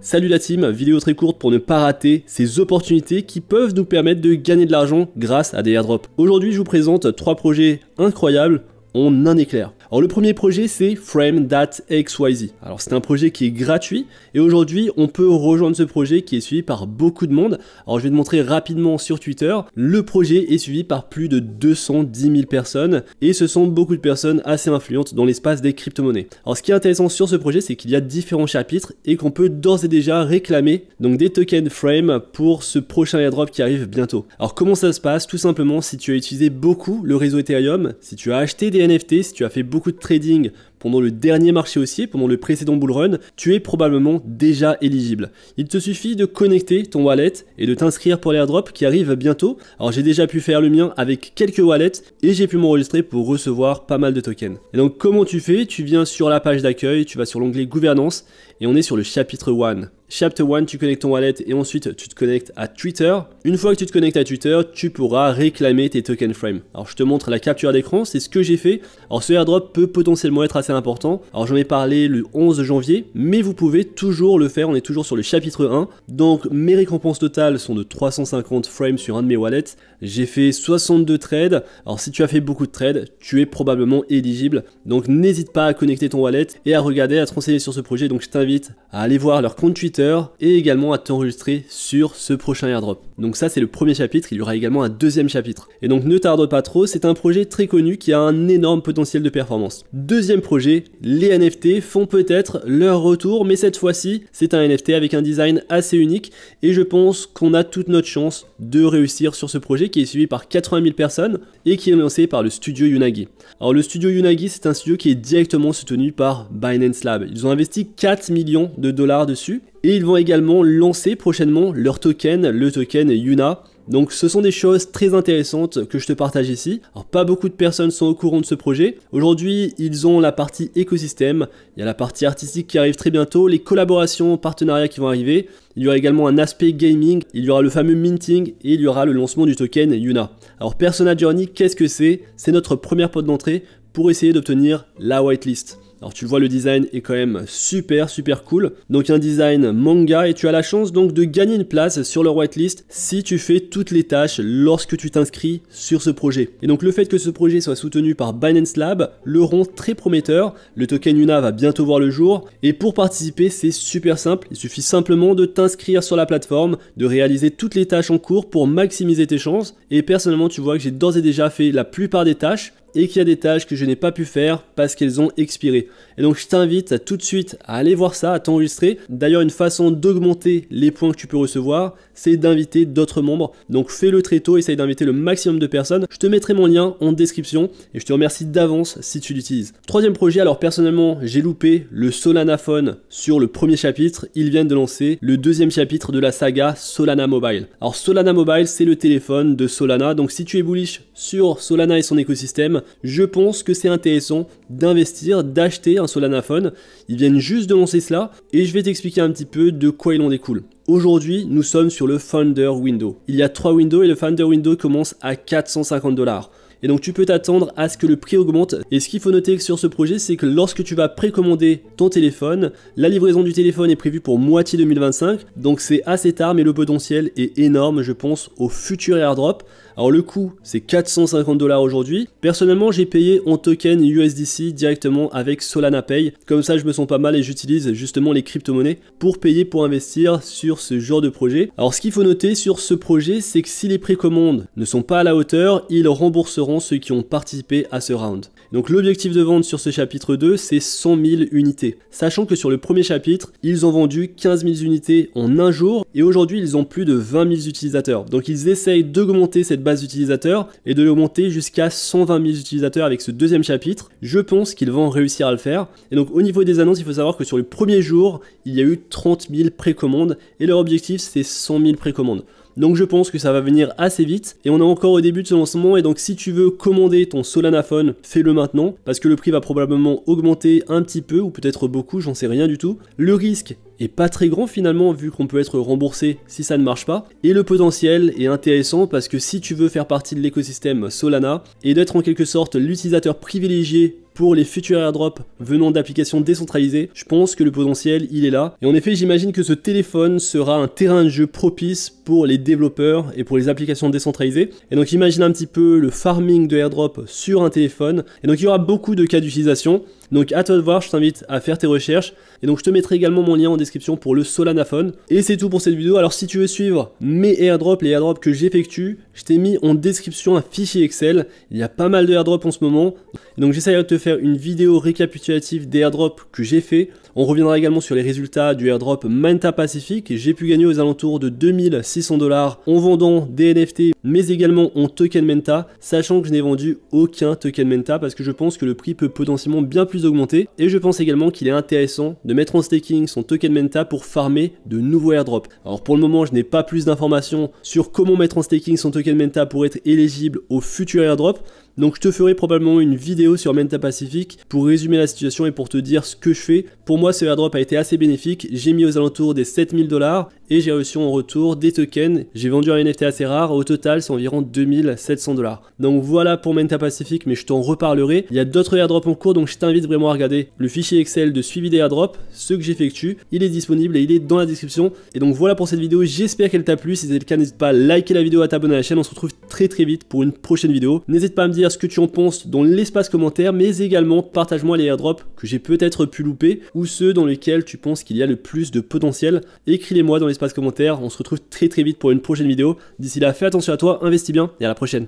Salut la team, vidéo très courte pour ne pas rater ces opportunités qui peuvent nous permettre de gagner de l'argent grâce à des airdrops. Aujourd'hui je vous présente 3 projets incroyables en un éclair. Alors le premier projet c'est Frame.xyz. Alors c'est un projet qui est gratuit et aujourd'hui on peut rejoindre ce projet qui est suivi par beaucoup de monde. Alors je vais te montrer rapidement sur Twitter. Le projet est suivi par plus de 210 000 personnes et ce sont beaucoup de personnes assez influentes dans l'espace des crypto-monnaies. Alors ce qui est intéressant sur ce projet c'est qu'il y a différents chapitres et qu'on peut d'ores et déjà réclamer donc des tokens Frame pour ce prochain airdrop qui arrive bientôt. Alors comment ça se passe? Tout simplement si tu as utilisé beaucoup le réseau Ethereum, si tu as acheté des NFT, si tu as fait beaucoup de trading pendant le dernier marché haussier, pendant le précédent bullrun, tu es probablement déjà éligible. Il te suffit de connecter ton wallet et de t'inscrire pour l'airdrop qui arrive bientôt. Alors j'ai déjà pu faire le mien avec quelques wallets et j'ai pu m'enregistrer pour recevoir pas mal de tokens. Et donc comment tu fais? Tu viens sur la page d'accueil, tu vas sur l'onglet gouvernance et on est sur le chapitre 1. Chapter 1, tu connectes ton wallet et ensuite tu te connectes à Twitter. Une fois que tu te connectes à Twitter, tu pourras réclamer tes tokens Frame. Alors je te montre la capture d'écran, c'est ce que j'ai fait. Alors ce airdrop peut potentiellement être assez important. Alors j'en ai parlé le 11 janvier, mais vous pouvez toujours le faire, on est toujours sur le chapitre 1. Donc mes récompenses totales sont de 350 Frames sur un de mes wallets. J'ai fait 62 trades. Alors si tu as fait beaucoup de trades, tu es probablement éligible. Donc n'hésite pas à connecter ton wallet et à regarder, à te renseigner sur ce projet. Donc je t'invite à aller voir leur compte Twitter et également à t'enregistrer sur ce prochain airdrop. Donc ça c'est le premier chapitre, il y aura également un deuxième chapitre. Et donc ne tarde pas trop, c'est un projet très connu qui a un énorme potentiel de performance. Deuxième projet, les NFT font peut-être leur retour, mais cette fois-ci c'est un NFT avec un design assez unique et je pense qu'on a toute notre chance de réussir sur ce projet qui est suivi par 80 000 personnes et qui est lancé par le studio Unagi. Alors le studio Unagi c'est un studio qui est directement soutenu par Binance Lab. Ils ont investi 4 millions de dollars dessus. Et ils vont également lancer prochainement leur token, le token Yuna. Donc ce sont des choses très intéressantes que je te partage ici. Alors pas beaucoup de personnes sont au courant de ce projet. Aujourd'hui ils ont la partie écosystème, il y a la partie artistique qui arrive très bientôt, les collaborations, partenariats qui vont arriver. Il y aura également un aspect gaming, il y aura le fameux minting et il y aura le lancement du token Yuna. Alors Persona Journey, qu'est-ce que c'est? C'est notre première porte d'entrée pour essayer d'obtenir la whitelist. Alors tu vois le design est quand même super cool. Donc un design manga et tu as la chance donc de gagner une place sur leur whitelist si tu fais toutes les tâches lorsque tu t'inscris sur ce projet. Et donc le fait que ce projet soit soutenu par Binance Lab le rend très prometteur. Le token Yuna va bientôt voir le jour et pour participer c'est super simple. Il suffit simplement de t'inscrire sur la plateforme, de réaliser toutes les tâches en cours pour maximiser tes chances. Et personnellement tu vois que j'ai d'ores et déjà fait la plupart des tâches et qu'il y a des tâches que je n'ai pas pu faire parce qu'elles ont expiré. Et donc je t'invite à tout de suite à aller voir ça, à t'enregistrer. D'ailleurs une façon d'augmenter les points que tu peux recevoir, c'est d'inviter d'autres membres. Donc fais-le très tôt, essaye d'inviter le maximum de personnes. Je te mettrai mon lien en description et je te remercie d'avance si tu l'utilises. Troisième projet, alors personnellement j'ai loupé le Solana Phone sur le premier chapitre. Ils viennent de lancer le deuxième chapitre de la saga Solana Mobile. Alors Solana Mobile c'est le téléphone de Solana. Donc si tu es bullish sur Solana et son écosystème, je pense que c'est intéressant d'investir, d'acheter un Solana Phone. Ils viennent juste de lancer cela et je vais t'expliquer un petit peu de quoi il en découle. Aujourd'hui, nous sommes sur le Founder Window. Il y a 3 windows et le Founder Window commence à 450 $. Et donc tu peux t'attendre à ce que le prix augmente. Et ce qu'il faut noter sur ce projet, c'est que lorsque tu vas précommander ton téléphone, la livraison du téléphone est prévue pour moitié 2025. Donc c'est assez tard, mais le potentiel est énorme, je pense, au futur airdrop. Alors le coût, c'est 450 $ aujourd'hui. Personnellement, j'ai payé en token USDC directement avec Solana Pay. Comme ça, je me sens pas mal et j'utilise justement les crypto-monnaies pour payer, pour investir sur ce genre de projet. Alors ce qu'il faut noter sur ce projet, c'est que si les précommandes ne sont pas à la hauteur, ils rembourseront ceux qui ont participé à ce round. Donc l'objectif de vente sur ce chapitre 2, c'est 100 000 unités. Sachant que sur le premier chapitre, ils ont vendu 15 000 unités en un jour et aujourd'hui, ils ont plus de 20 000 utilisateurs. Donc ils essayent d'augmenter cette base d'utilisateurs et de l'augmenter jusqu'à 120 000 utilisateurs avec ce deuxième chapitre. Je pense qu'ils vont réussir à le faire. Et donc au niveau des annonces, il faut savoir que sur le premier jour, il y a eu 30 000 précommandes et leur objectif, c'est 100 000 précommandes. Donc je pense que ça va venir assez vite et on est encore au début de ce lancement et donc si tu veux commander ton Solana Phone, fais-le maintenant parce que le prix va probablement augmenter un petit peu ou peut-être beaucoup, j'en sais rien du tout. Le risque est pas très grand finalement vu qu'on peut être remboursé si ça ne marche pas et le potentiel est intéressant parce que si tu veux faire partie de l'écosystème Solana et d'être en quelque sorte l'utilisateur privilégié pour les futurs airdrops venant d'applications décentralisées, je pense que le potentiel il est là. Et en effet, j'imagine que ce téléphone sera un terrain de jeu propice pour les développeurs et pour les applications décentralisées. Et donc imagine un petit peu le farming de airdrop sur un téléphone. Et donc il y aura beaucoup de cas d'utilisation. Donc à toi de voir, je t'invite à faire tes recherches. Et donc je te mettrai également mon lien en description pour le Solana Phone. Et c'est tout pour cette vidéo. Alors si tu veux suivre mes airdrops, les airdrops que j'effectue, je t'ai mis en description un fichier Excel. Il y a pas mal de airdrops en ce moment. Et donc j'essaierai de te faire une vidéo récapitulative des airdrops que j'ai fait. On reviendra également sur les résultats du airdrop Manta Pacific. J'ai pu gagner aux alentours de 2600 $ en vendant des NFT, mais également en token Manta, sachant que je n'ai vendu aucun token Manta parce que je pense que le prix peut potentiellement bien plus augmenter. Et je pense également qu'il est intéressant de mettre en staking son token Manta pour farmer de nouveaux airdrops. Alors pour le moment, je n'ai pas plus d'informations sur comment mettre en staking son token Manta pour être éligible au futur airdrop. Donc je te ferai probablement une vidéo sur Manta Pacific pour résumer la situation et pour te dire ce que je fais. Pour moi, ce airdrop a été assez bénéfique. J'ai mis aux alentours des 7000 $ et j'ai reçu en retour des tokens. J'ai vendu un NFT assez rare. Au total, c'est environ 2700 $. Donc voilà pour Manta Pacific, mais je t'en reparlerai. Il y a d'autres airdrops en cours, donc je t'invite vraiment à regarder le fichier Excel de suivi des airdrops, ceux que j'effectue. Il est disponible et il est dans la description. Et donc voilà pour cette vidéo. J'espère qu'elle t'a plu. Si c'est le cas, n'hésite pas à liker la vidéo, à t'abonner à la chaîne. On se retrouve très vite pour une prochaine vidéo. N'hésite pas à me dire ce que tu en penses dans l'espace commentaire, mais également partage-moi les airdrops que j'ai peut-être pu louper ou ceux dans lesquels tu penses qu'il y a le plus de potentiel. Écris-les-moi dans l'espace commentaire. On se retrouve très vite pour une prochaine vidéo. D'ici là, fais attention à toi, investis bien et à la prochaine.